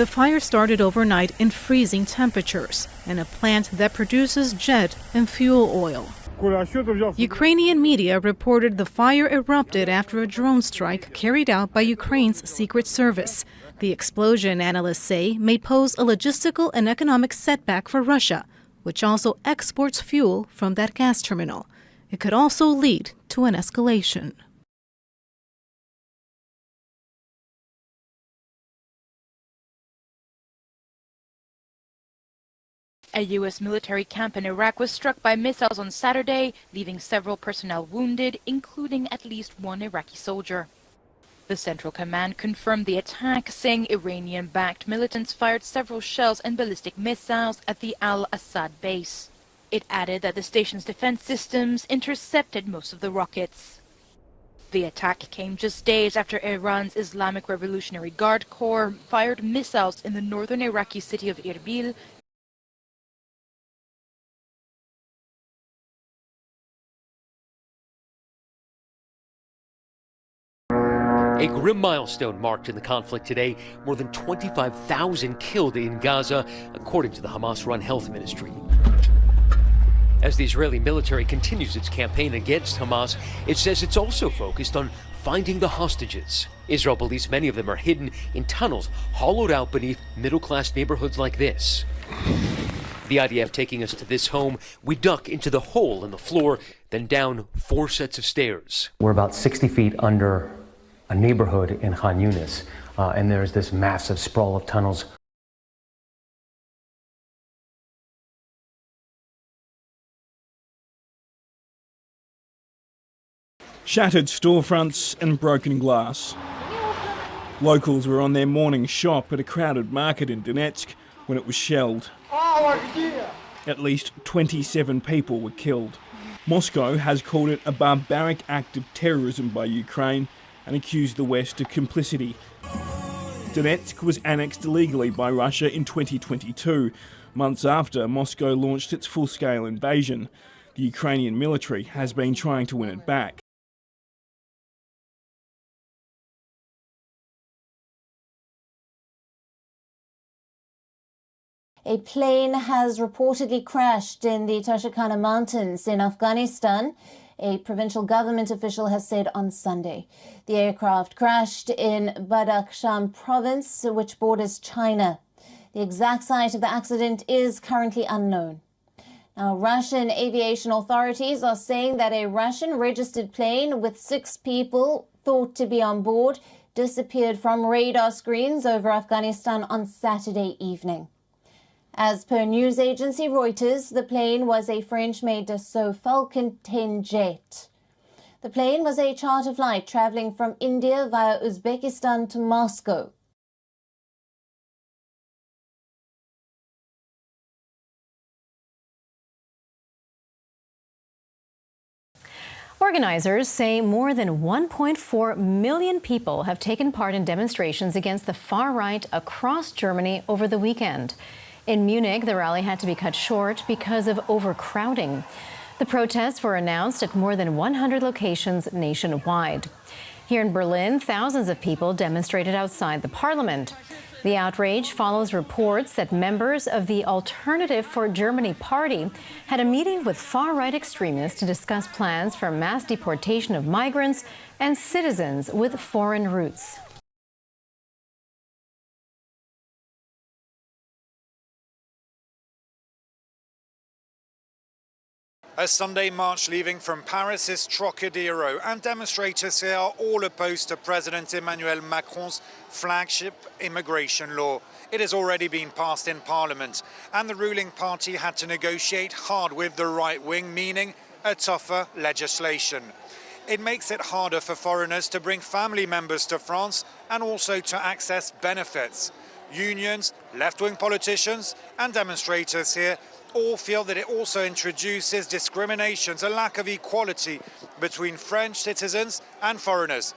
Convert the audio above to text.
The fire started overnight in freezing temperatures in a plant that produces jet and fuel oil. Ukrainian media reported the fire erupted after a drone strike carried out by Ukraine's Secret Service. The explosion, analysts say, may pose a logistical and economic setback for Russia, which also exports fuel from that gas terminal. It could also lead to an escalation. A U.S. military camp in Iraq was struck by missiles on Saturday, leaving several personnel wounded, including at least one Iraqi soldier. The Central Command confirmed the attack, saying Iranian-backed militants fired several shells and ballistic missiles at the Al-Assad base. It added that the station's defense systems intercepted most of the rockets. The attack came just days after Iran's Islamic Revolutionary Guard Corps fired missiles in the northern Iraqi city of Erbil. A grim milestone marked in the conflict today, more than 25,000 killed in Gaza, according to the Hamas-run health ministry. As the Israeli military continues its campaign against Hamas, it says it's also focused on finding the hostages. Israel believes many of them are hidden in tunnels hollowed out beneath middle-class neighborhoods like this. The IDF taking us to this home, we duck into the hole in the floor, then down 4 sets of stairs. We're about 60 feet under a neighborhood in Khan Yunis, and there's this massive sprawl of tunnels. Shattered storefronts and broken glass. Locals were on their morning shop at a crowded market in Donetsk when it was shelled. At least 27 people were killed. Moscow has called it a barbaric act of terrorism by Ukraine and accused the West of complicity. Donetsk was annexed illegally by Russia in 2022, months after Moscow launched its full-scale invasion. The Ukrainian military has been trying to win it back. A plane has reportedly crashed in the Tashkana Mountains in Afghanistan, a provincial government official has said on Sunday. The aircraft crashed in Badakhshan province, which borders China. The exact site of the accident is currently unknown. Now, Russian aviation authorities are saying that a Russian-registered plane with 6 people thought to be on board disappeared from radar screens over Afghanistan on Saturday evening. As per news agency Reuters, the plane was a French-made Dassault Falcon 10 jet. The plane was a charter flight traveling from India via Uzbekistan to Moscow. Organizers say more than 1.4 million people have taken part in demonstrations against the far right across Germany over the weekend. In Munich, the rally had to be cut short because of overcrowding. The protests were announced at more than 100 locations nationwide. Here in Berlin, thousands of people demonstrated outside the parliament. The outrage follows reports that members of the Alternative for Germany party had a meeting with far-right extremists to discuss plans for mass deportation of migrants and citizens with foreign roots. A Sunday march leaving from Paris's Trocadero, and demonstrators here are all opposed to President Emmanuel Macron's flagship immigration law. It has already been passed in Parliament, and the ruling party had to negotiate hard with the right wing, meaning a tougher legislation. It makes it harder for foreigners to bring family members to France and also to access benefits. Unions, left-wing politicians and demonstrators here all feel that it also introduces discriminations, a lack of equality between French citizens and foreigners.